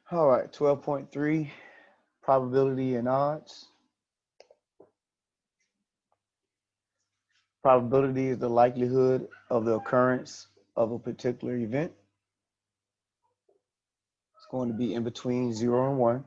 All right, 12.3, probability and odds. Probability is the likelihood of the occurrence of a particular event. It's going to be in between 0 and 1.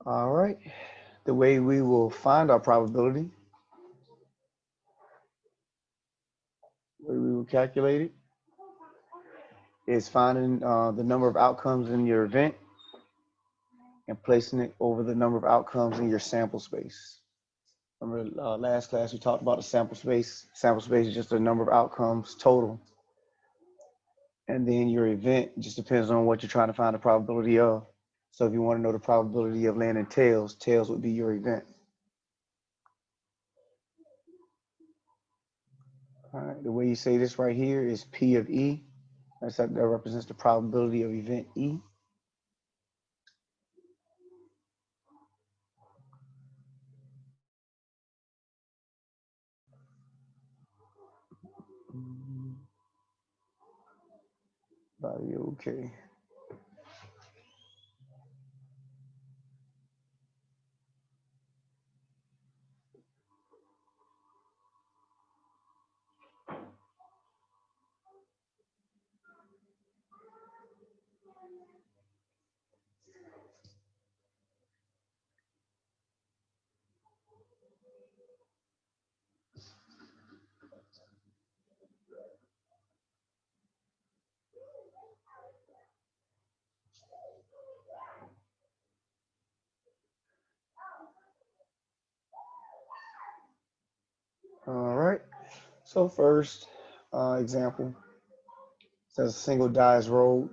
All right, the way we will find our probability, the way we will calculate it, is finding the number of outcomes in your event and placing it over the number of outcomes in your sample space. Remember last class we talked about the sample space. Sample space is just the number of outcomes total. And then your event just depends on what you're trying to find the probability of. So if you want to know the probability of landing tails, tails would be your event. All right, the way you say this right here is P of E. That represents the probability of event E. Body okay. All right. So first example says a single die is rolled.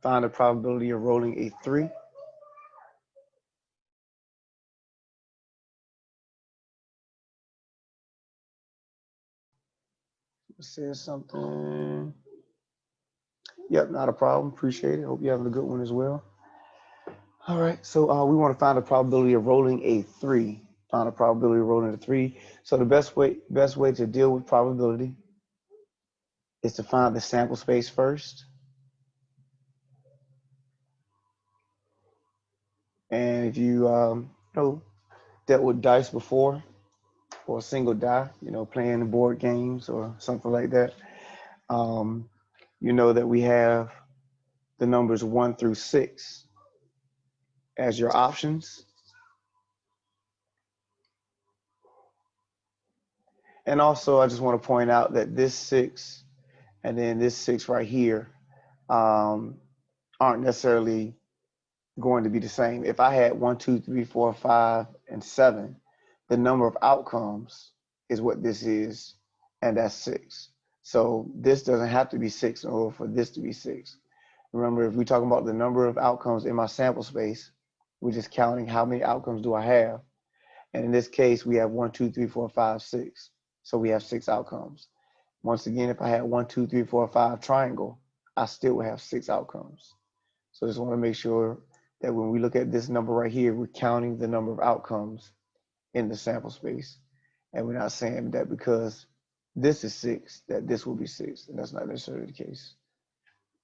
Find the probability of rolling a 3. It says something. Yep, not a problem. Appreciate it. Hope you're having a good one as well. All right, so we want to find the probability of rolling a 3. Find a probability of rolling a 3. So the best way to deal with probability is to find the sample space first. And if you dealt with dice before, or a single die, playing board games or something like that, you know that we have the numbers 1 through 6 as your options. And also, I just want to point out that this 6 and then this 6 right here aren't necessarily going to be the same. If I had 1, 2, 3, 4, 5, and 7, the number of outcomes is what this is, and that's 6. So this doesn't have to be 6 in order for this to be 6. Remember, if we're talking about the number of outcomes in my sample space, we're just counting how many outcomes do I have. And in this case, we have 1, 2, 3, 4, 5, 6. So we have 6 outcomes. Once again, if I had 1, 2, 3, 4, 5 triangle, I still would have 6 outcomes. So just want to make sure that when we look at this number right here, we're counting the number of outcomes in the sample space. And we're not saying that because this is 6, that this will be 6. And that's not necessarily the case.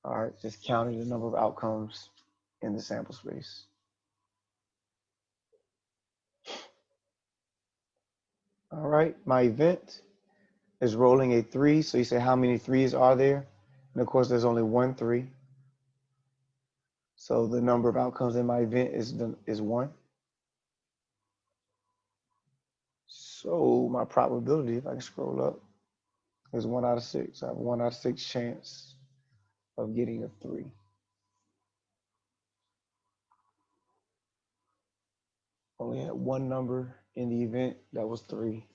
All right, just counting the number of outcomes in the sample space. All right, my event is rolling a 3. So you say, how many 3s are there? And of course, there's only 1 3. So the number of outcomes in my event is 1. So my probability, if I can scroll up, is 1 out of 6. I have a 1 out of 6 chance of getting a 3. Only had one number in the event that was 3.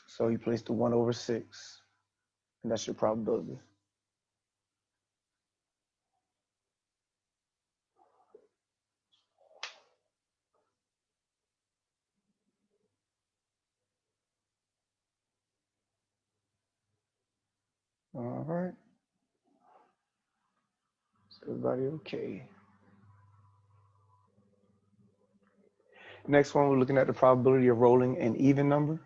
So you place the 1 over 6, and that's your probability. All right. Is everybody okay? Next one, we're looking at the probability of rolling an even number.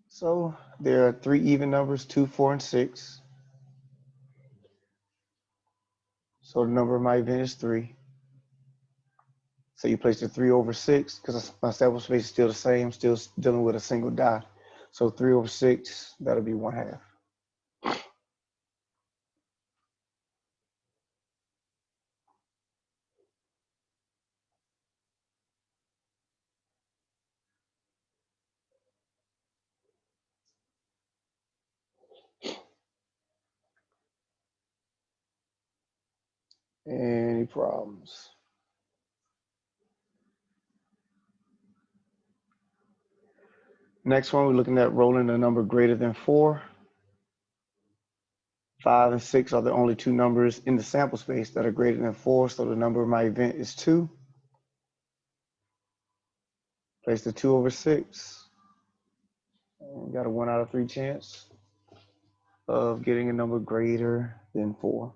So there are three even numbers, 2, 4, and 6. So the number of my event is 3. So you place the 3 over 6, because my sample space is still the same, still dealing with a single die. So 3 over 6, that'll be 1/2. Any problems? Next one, we're looking at rolling a number greater than 4. 5 and 6 are the only two numbers in the sample space that are greater than 4, so the number of my event is 2. Place the 2 over 6. And got a 1 out of 3 chance of getting a number greater than 4.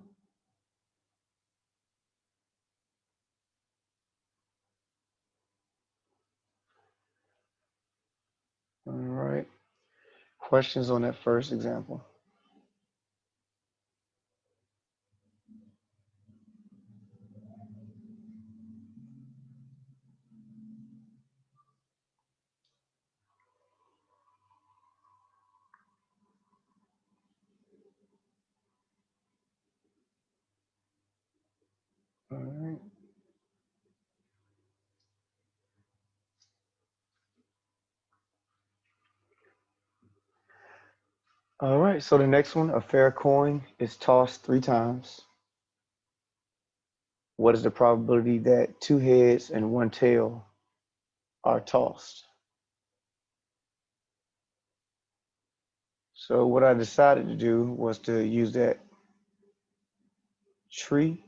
All right. Questions on that first example? All right. All right, so the next one, a fair coin is tossed 3 times. What is the probability that 2 heads and 1 tail are tossed? So what I decided to do was to use that tree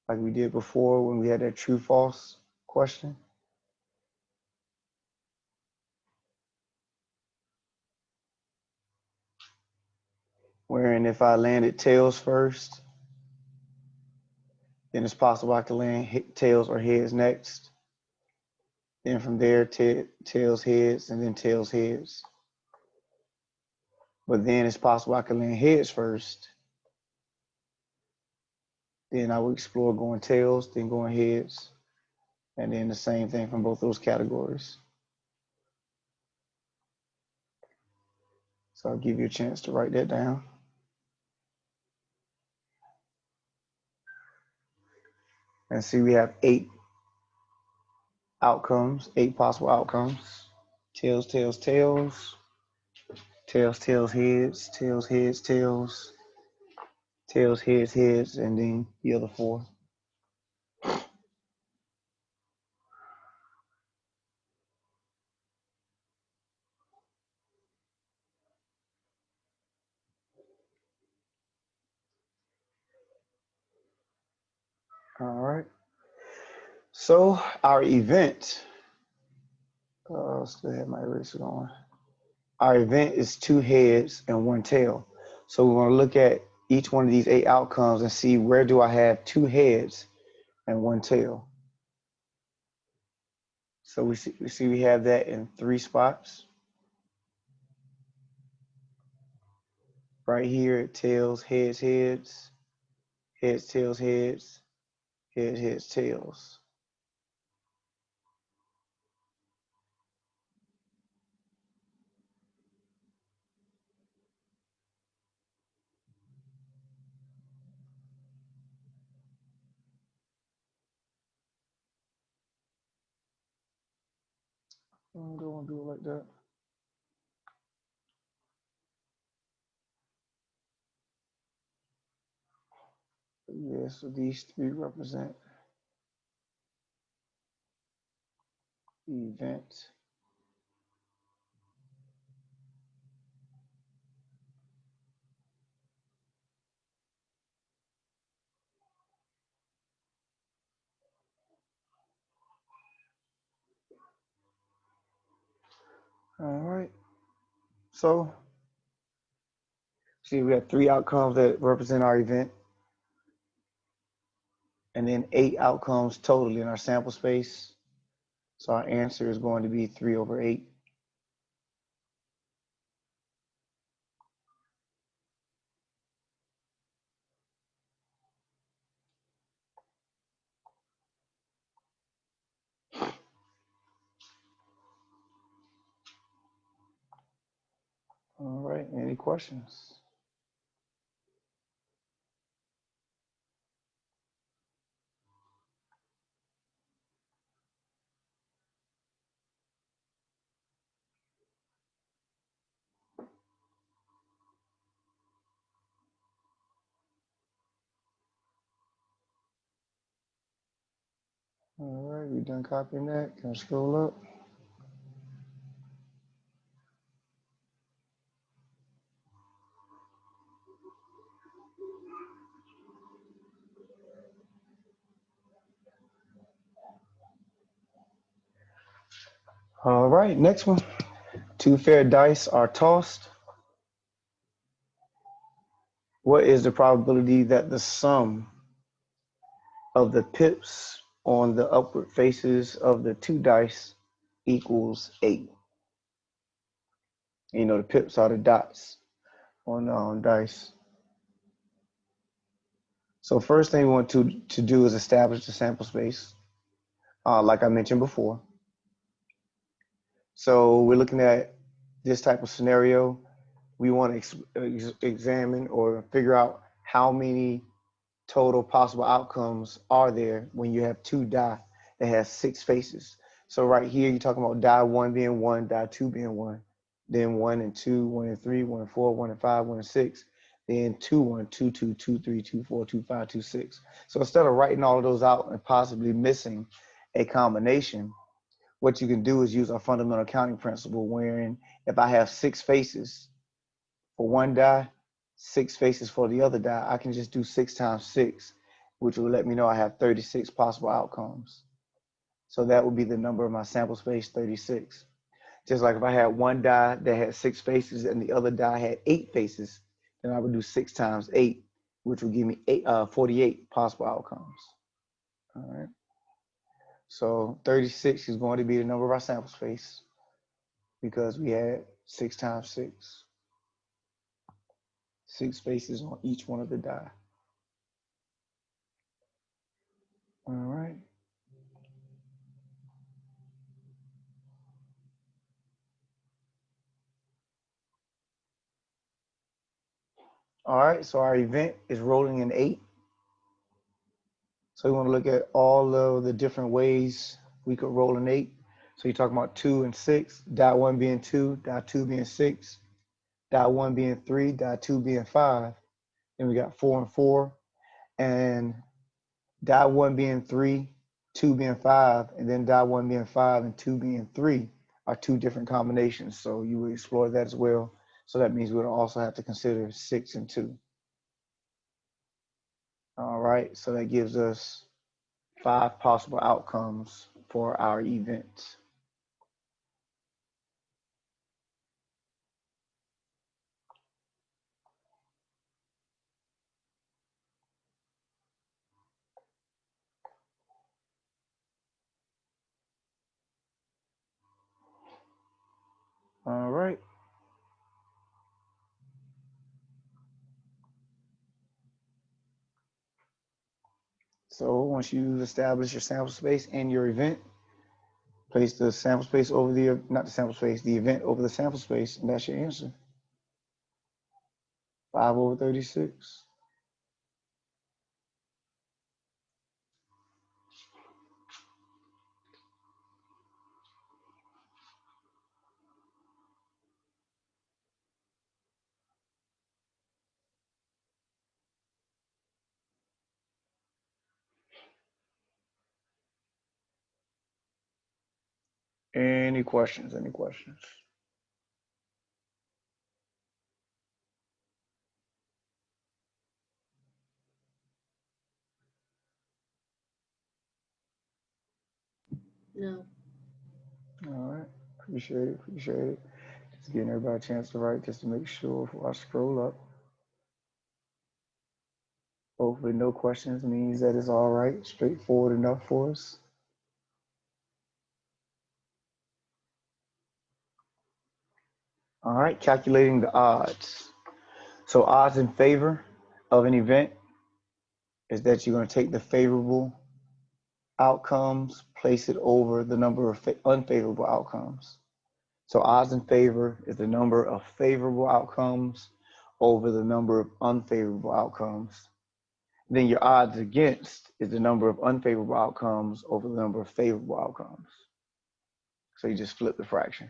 like we did before when we had that true false question. Wherein if I landed tails first, then it's possible I could land tails or heads next. Then from there, tails, heads, and then tails, heads. But then it's possible I could land heads first. Then I would explore going tails, then going heads, and then the same thing from both those categories. So I'll give you a chance to write that down. And see, we have 8 outcomes, 8 possible outcomes. Tails, tails, tails. Tails, tails, heads, tails, heads, tails. Tails, heads, heads, and then the other 4. All right. So our event, still have my eraser on. Our event is 2 heads and 1 tail. So we want to look at each one of these 8 outcomes and see where do I have 2 heads and 1 tail. So we see we have that in 3 spots. Right here, tails, heads, heads, heads, tails, heads, heads, heads, tails. I'm going to do it like that. Yeah, so these 3 represent event. All right. So, see, we have 3 outcomes that represent our event, and then 8 outcomes totally in our sample space. So our answer is going to be 3/8. All right. Any questions? All right. We done copying that. Can I scroll up? All right. Next one. 2 fair dice are tossed. What is the probability that the sum of the pips on the upward faces of the 2 dice equals 8? You know, the pips are the dots on the dice. So first thing we want to do is establish the sample space, like I mentioned before. So we're looking at this type of scenario. We want to examine or figure out how many total possible outcomes are there when you have 2 die that has 6 faces. So right here, you're talking about die 1 being 1, die 2 being 1, then 1 and 2, 1 and 3, 1 and 4, 1 and 5, 1 and 6, then 2, 1, 2, 2, 2, 3, 2, 4, 2, 5, 2, 6. So instead of writing all of those out and possibly missing a combination, what you can do is use our fundamental counting principle, wherein if I have 6 faces for one die, 6 faces for the other die, I can just do 6 times 6, which will let me know I have 36 possible outcomes. So that would be the number of my sample space, 36. Just like if I had one die that had 6 faces and the other die had 8 faces, then I would do 6 times 8, which would give me 48 possible outcomes. All right. So 36 is going to be the number of our sample space because we had 6 times 6, 6 faces on each one of the die. All right. All right, so our event is rolling in 8. So we want to look at all of the different ways we could roll an 8. So you're talking about 2 and 6, dot 1 being 2, dot 2 being 6, dot 1 being 3, dot 2 being 5. Then we got 4 and 4, and dot 1 being 3, 2 being 5, and then dot 1 being 5 and 2 being 3 are 2 different combinations. So you will explore that as well. So that means we'll also have to consider 6 and 2. All right, so that gives us 5 possible outcomes for our event. All right. So once you establish your sample space and your event, place the sample space over the, not the sample space, the event over the sample space, and that's your answer. 5/36. Any questions? Any questions? No. All right. Appreciate it. Appreciate it. Just giving everybody a chance to write just to make sure before I scroll up. Hopefully no questions means that it's all right, straightforward enough for us. All right, calculating the odds. So odds in favor of an event is that you're going to take the favorable outcomes, place it over the number of unfavorable outcomes. So odds in favor is the number of favorable outcomes over the number of unfavorable outcomes. Then your odds against is the number of unfavorable outcomes over the number of favorable outcomes. So you just flip the fraction.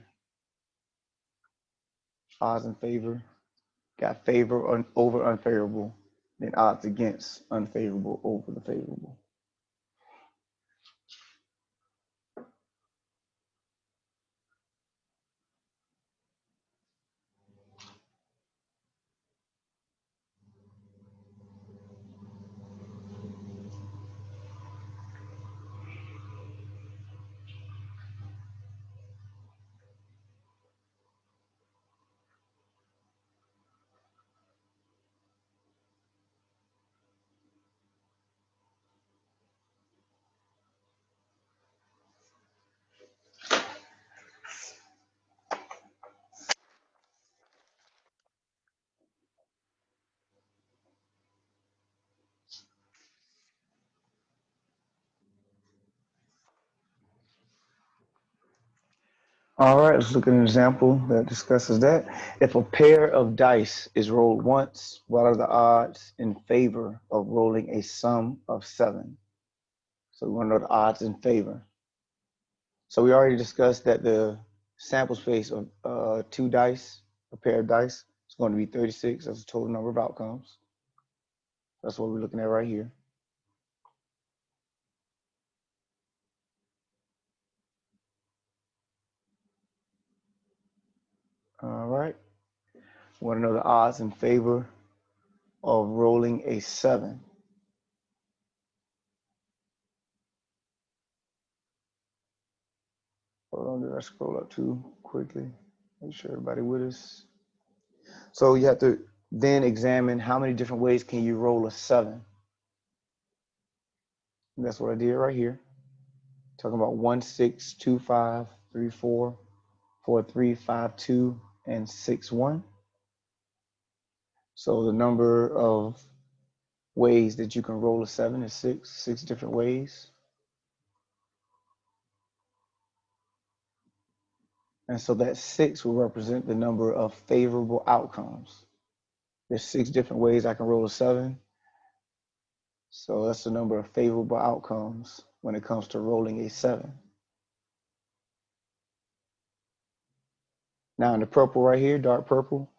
Odds in favor, got favor over unfavorable, then odds against unfavorable over the favorable. All right, let's look at an example that discusses that. If a pair of dice is rolled once, what are the odds in favor of rolling a sum of 7? So we want to know the odds in favor. So we already discussed that the sample space of 2 dice, a pair of dice, is going to be 36. That's the total number of outcomes. That's what we're looking at right here. All right. We want to know the odds in favor of rolling a 7. Hold on, did I scroll up too quickly? Make sure everybody with us. So you have to then examine how many different ways can you roll a 7. And that's what I did right here. Talking about 1, 6, 2, 5, 3, 4, 4, 3, 5, 2, and 6, 1. So the number of ways that you can roll a 7 is 6 different ways. And so that 6 will represent the number of favorable outcomes. There's 6 different ways I can roll a 7. So that's the number of favorable outcomes when it comes to rolling a 7. Now in the purple right here, dark purple,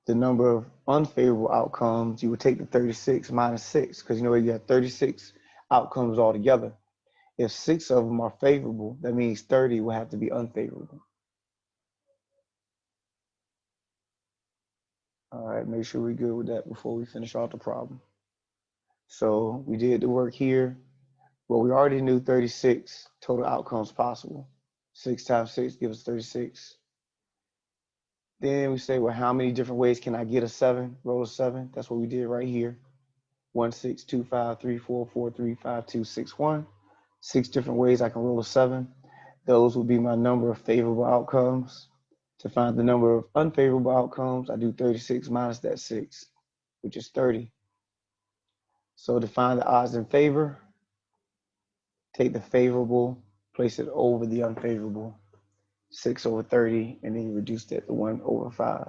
the number of unfavorable outcomes, you would take the 36 minus 6, because you know you have 36 outcomes altogether. If 6 of them are favorable, that means 30 will have to be unfavorable. All right, make sure we're good with that before we finish off the problem. So we did the work here. Well, we already knew 36 total outcomes possible. 6 times 6 gives us 36. Then we say, well, how many different ways can I get a 7, roll a 7? That's what we did right here. 1, 6, 2, 5, 3, 4, 4, 3, 5, 2, 6, 1. 6 different ways I can roll a 7. Those will be my number of favorable outcomes. To find the number of unfavorable outcomes, I do 36 minus that 6, which is 30. So to find the odds in favor, take the favorable, place it over the unfavorable, 6 over 30, and then you reduce that to 1 over 5.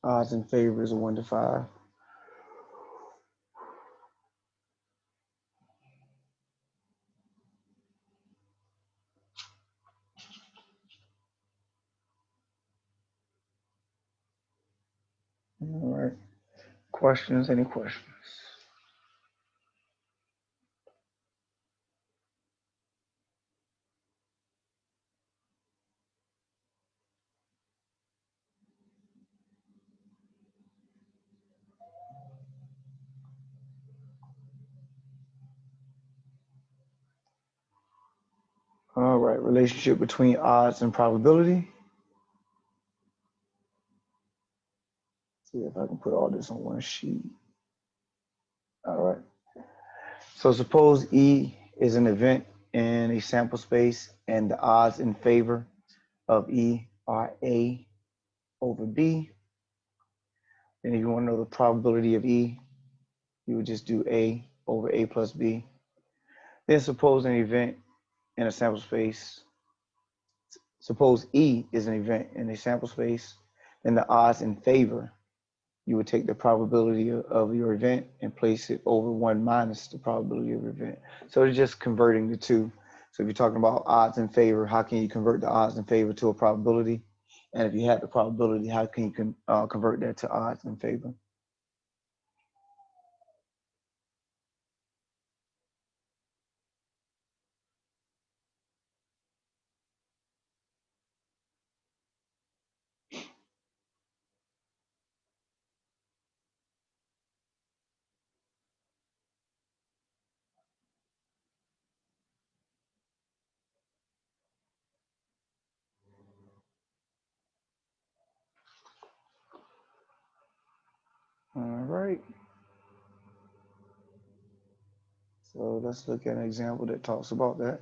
Odds in favor is 1 to 5. All right. Questions? Any questions? All right, relationship between odds and probability. See if I can put all this on one sheet. All right. So suppose E is an event in a sample space and the odds in favor of E are A over B. And if you want to know the probability of E, you would just do A over A plus B. Then suppose an event in a sample space. Suppose E is an event in a sample space, then the odds in favor, you would take the probability of your event and place it over 1 minus the probability of your event. So it's just converting the two. So if you're talking about odds in favor, how can you convert the odds in favor to a probability? And if you had the probability, how can you convert that to odds in favor? All right. So let's look at an example that talks about that.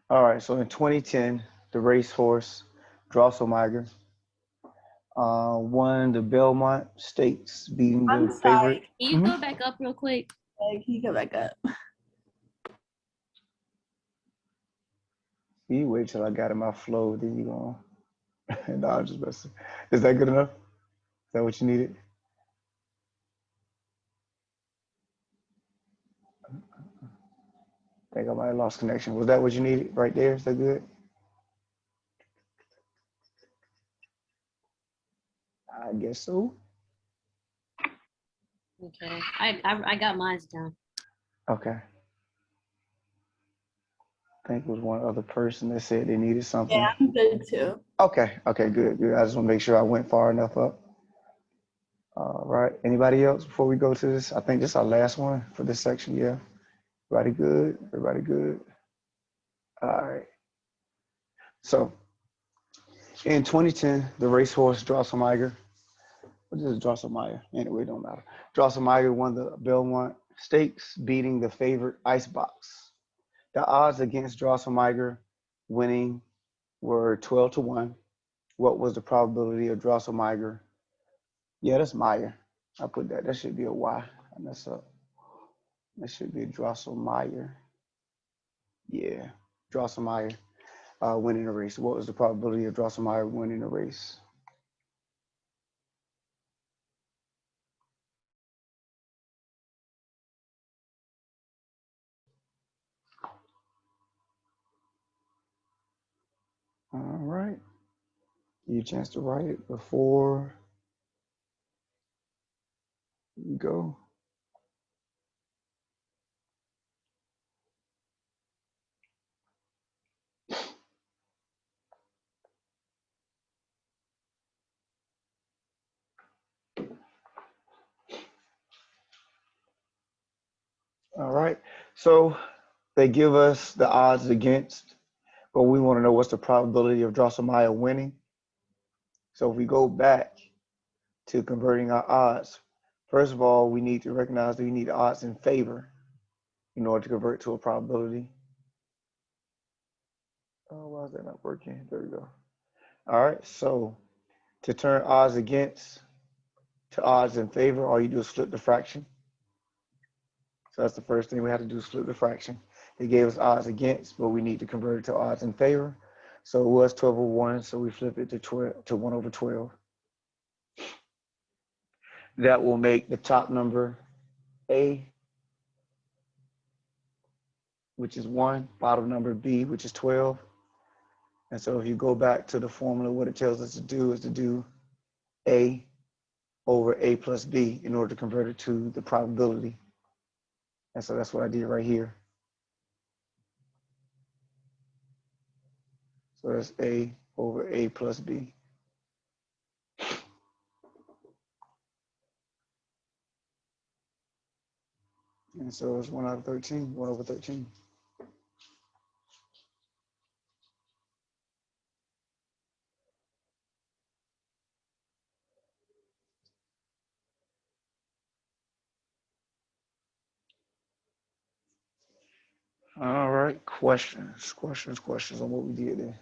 All right, so in 2010, the racehorse Drosselmeyer won the Belmont Stakes, beating the favorite. Can you go back up real quick? Can you go back up? You wait till I got in my flow, then you go on. No, I'm just messing. Is that good enough? Is that what you needed? I think I might have lost connection. Was that what you needed right there? Is that good? I guess so. Okay, I got mine down. Okay. I think it was one other person that said they needed something. Yeah, I'm good too. Okay, good. I just want to make sure I went far enough up. All right. Anybody else before we go to this? I think this is our last one for this section. Yeah. Everybody good? Everybody good? All right. So in 2010, the racehorse Drosselmeyer, what is Drosselmeyer? Anyway, it don't matter. Drosselmeyer won the Belmont Stakes, beating the favorite Icebox. The odds against Drosselmeyer winning were 12-1. What was the probability of Drosselmeyer? Yeah, that's Meyer. I put that. That should be a Y. I mess up. That should be Drosselmeyer. Yeah, Drosselmeyer winning the race. What was the probability of Drosselmeyer winning the race? All right. Give you a chance to write it before you go. All right. So they give us the odds against, but we want to know what's the probability of Drosselmeyer winning. So if we go back to converting our odds, first of all, we need to recognize that we need odds in favor in order to convert to a probability. Oh, why is that not working? There we go. All right. So to turn odds against to odds in favor, all you do is flip the fraction. So that's the first thing we have to do is flip the fraction. They gave us odds against, but we need to convert it to odds in favor. So it was 12 over 1, so we flip it to 12 to 1 over 12. That will make the top number A, which is 1, bottom number B, which is 12. And so if you go back to the formula, what it tells us to do is to do A over A plus B in order to convert it to the probability. And so that's what I did right here. So that's A over A plus B. And so it's 1 out of 13, 1 over 13. All right, questions on what we did there.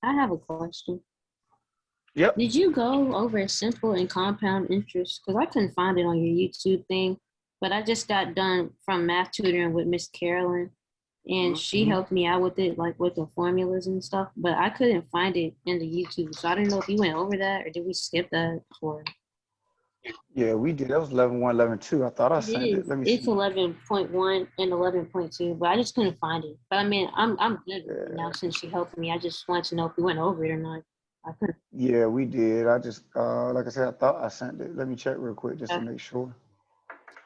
I have a question. Yep. Did you go over simple and compound interest? Because I couldn't find it on your YouTube thing, but I just got done from math tutoring with Miss Carolyn, and she helped me out with it, like with the formulas and stuff. But I couldn't find it in the YouTube, so I didn't know if you went over that or did we skip that or. Yeah, we did. That was 11.1, 11.2. I thought I sent it. Let me It's see. 11.1 and 11.2, but I just couldn't find it. But I mean, I'm good with it now since she helped me. I just wanted to know if we went over it or not. I couldn't. Yeah, we did. I just, like I said, I thought I sent it. Let me check real quick just to make sure.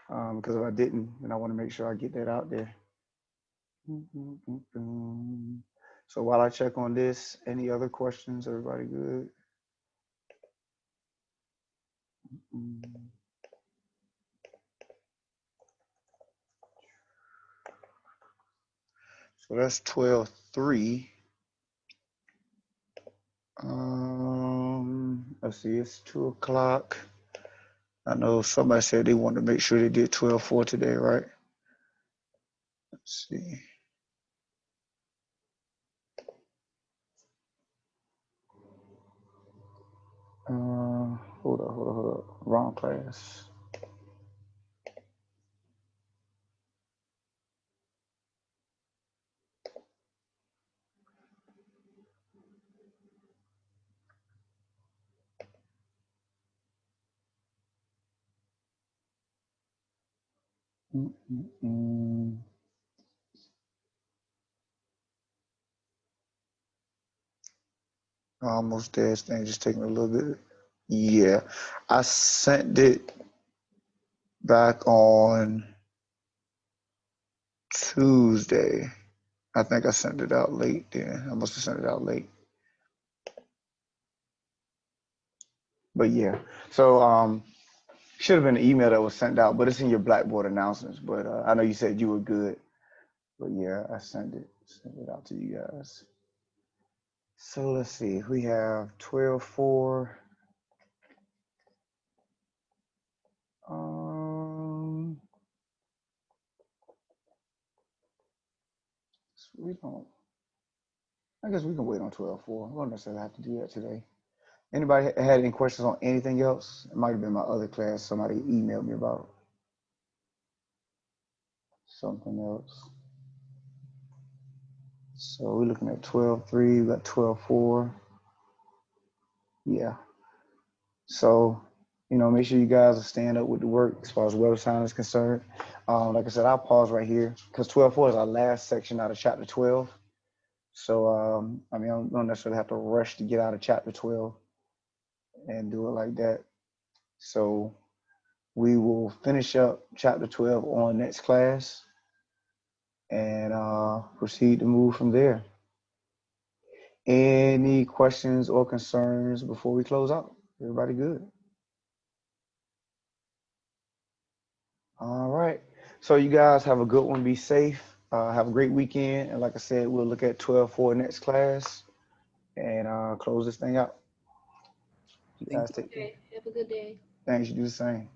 Because if I didn't, then I want to make sure I get that out there. So while I check on this, any other questions? Everybody good? So that's 12.3. Let's see, it's 2 o'clock. I know somebody said they wanted to make sure they did 12.4 today, right? Let's see. Hold up. Wrong class. Almost there. This thing just taking a little bit. Yeah, I sent it back on Tuesday. I think I sent it out late then. I must have sent it out late. But yeah, so should have been an email that was sent out, but it's in your Blackboard announcements. But I know you said you were good. But yeah, I sent it out to you guys. So let's see. We have 12.4. We don't. I guess we can wait on 12.4. We don't necessarily have to do that today. Anybody had any questions on anything else? It might have been my other class. Somebody emailed me about something else. So we're looking at 12.3. We got 12.4. Yeah. So, make sure you guys are staying up with the work as far as web design is concerned. Like I said, I'll pause right here because 12.4 is our last section out of chapter 12. So, I don't necessarily have to rush to get out of chapter 12 and do it like that. So we will finish up chapter 12 on next class and proceed to move from there. Any questions or concerns before we close out? Everybody good? All right. So you guys have a good one. Be safe. Have a great weekend. And like I said, we'll look at 12.4 next class and close this thing out. You guys take care. Have a good day. Thanks. You do the same.